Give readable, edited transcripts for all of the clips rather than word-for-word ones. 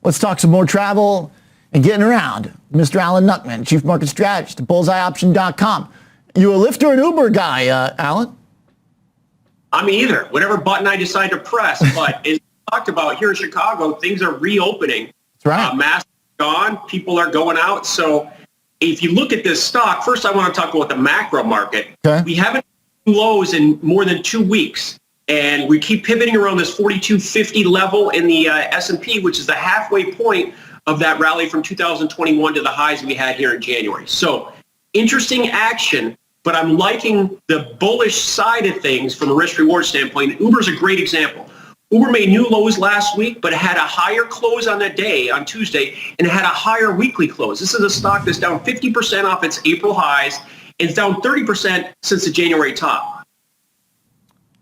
Let's talk some more travel and getting around. Mr. Alan Nuckman, Chief Market Strategist at BullseyeOption.com. You a Lyft or an Uber guy, Alan? I'm either. Whatever button I decide to press. But as talked about here in Chicago, things are reopening. That's right. Masks are gone. People are going out. So if you look at this stock, first I want to talk about the macro market. Okay. We haven't seen lows in more than 2 weeks. And we keep pivoting around this 4250 level in the S&P, which is the halfway point of that rally from 2021 to the highs we had here in January. So interesting action, but I'm liking the bullish side of things from a risk-reward standpoint. Uber's a great example. Uber made new lows last week, but it had a higher close on that day, on Tuesday, and it had a higher weekly close. This is a stock that's down 50% off its April highs, and it's down 30% since the January top.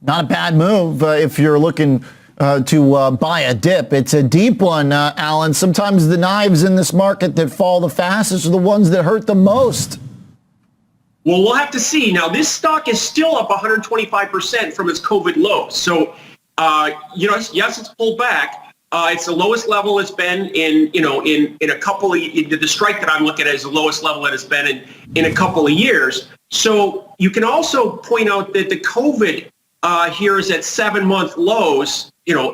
Not a bad move if you're looking to buy a dip. It's a deep one, Alan. Sometimes the knives in this market that fall the fastest are the ones that hurt the most. Well, we'll have to see. Now, this stock is still up 125% from its COVID low. So, yes, it's pulled back. It's the lowest level it's been in a couple of, the strike that I'm looking at is the lowest level that it's been in a couple of years. So you can also point out that the COVID here is at 7-month lows,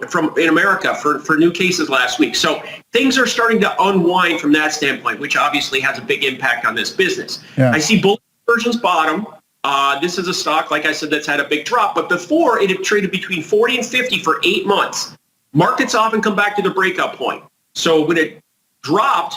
from in America for new cases last week. So things are starting to unwind from that standpoint, which obviously has a big impact on this business. Yeah. I see bullish convergence bottom. This is a stock, like I said, that's had a big drop. But before, it had traded between 40 and 50 for 8 months. Markets often come back to the breakout point. So when it dropped,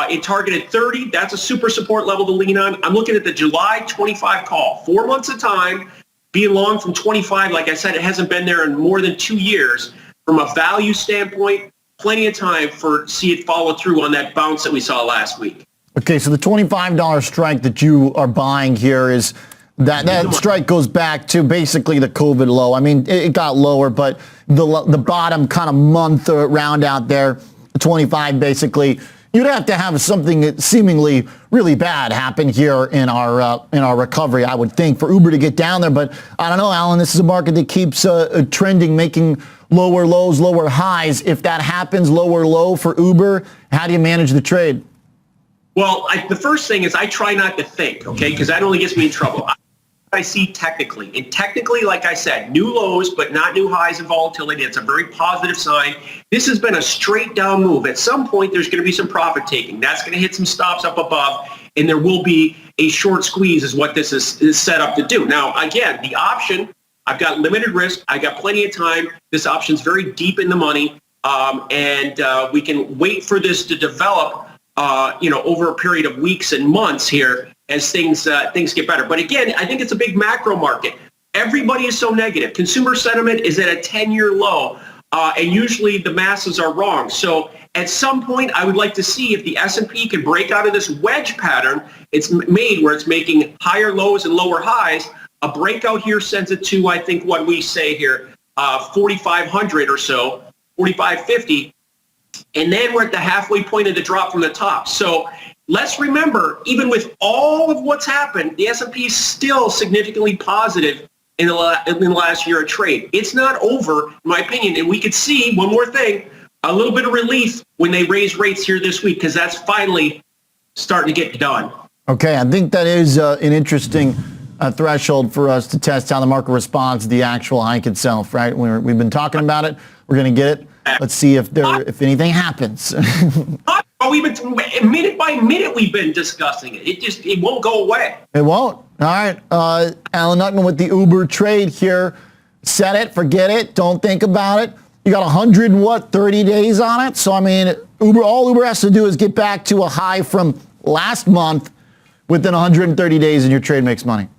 it targeted 30. That's a super support level to lean on. I'm looking at the July 25 call, 4 months of time. Being long from 25, like I said, it hasn't been there in more than 2 years. From a value standpoint, plenty of time for see it follow through on that bounce that we saw last week. Okay, so the $25 strike that you are buying here is that strike goes back to basically the COVID low. I mean, it got lower, but the bottom kind of month round out there, 25 basically. You'd have to have something that seemingly really bad happen here in our recovery, I would think, for Uber to get down there. But I don't know, Alan, this is a market that keeps trending, making lower lows, lower highs. If that happens, lower low for Uber, how do you manage the trade? Well, the first thing is I try not to think, okay, because that only gets me in trouble. I see technically. And technically, like I said, new lows, but not new highs in volatility. It's a very positive sign. This has been a straight down move. At some point, there's going to be some profit taking. That's going to hit some stops up above, and there will be a short squeeze is what this is set up to do. Now, again, the option, I've got limited risk. I got plenty of time. This option's very deep in the money, and we can wait for this to develop, over a period of weeks and months here as things get better. But again, I think it's a big macro market. Everybody is so negative. Consumer sentiment is at a 10-year low, and usually the masses are wrong. So at some point, I would like to see if the S&P can break out of this wedge pattern it's made where it's making higher lows and lower highs. A breakout here sends it to, I think, what we say here, 4,500 or so, 4,550. And then we're at the halfway point of the drop from the top. So let's remember, even with all of what's happened, the S&P is still significantly positive in the last year of trade. It's not over, in my opinion. And we could see, one more thing, a little bit of relief when they raise rates here this week, because that's finally starting to get done. Okay, I think that is an interesting threshold for us to test how the market responds to the actual hike itself, right? We've been talking about it. We're going to get it. Let's see if anything happens. We've been minute by minute. We've been discussing it. It won't go away. It won't. All right, Alan Nuckman with the Uber trade here. Set it, forget it, don't think about it. You got 30 days on it. So I mean, all Uber has to do is get back to a high from last month within 130 days, and your trade makes money.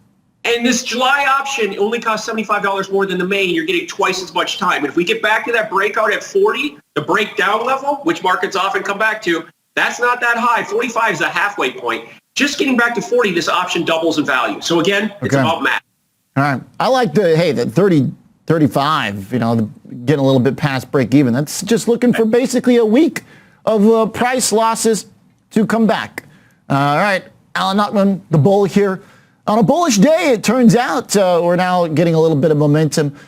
And this July option only costs $75 more than the May, and you're getting twice as much time. And if we get back to that breakout at 40, the breakdown level, which markets often come back to, that's not that high. 45 is a halfway point. Just getting back to 40, this option doubles in value. So again, it's about math. All right. I like the 30, 35, getting a little bit past break even. That's just looking for basically a week of price losses to come back. All right. Alan Nuckman, the bull here. On a bullish day, it turns out we're now getting a little bit of momentum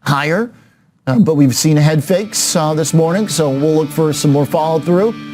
higher. But we've seen head fakes this morning, so we'll look for some more follow through.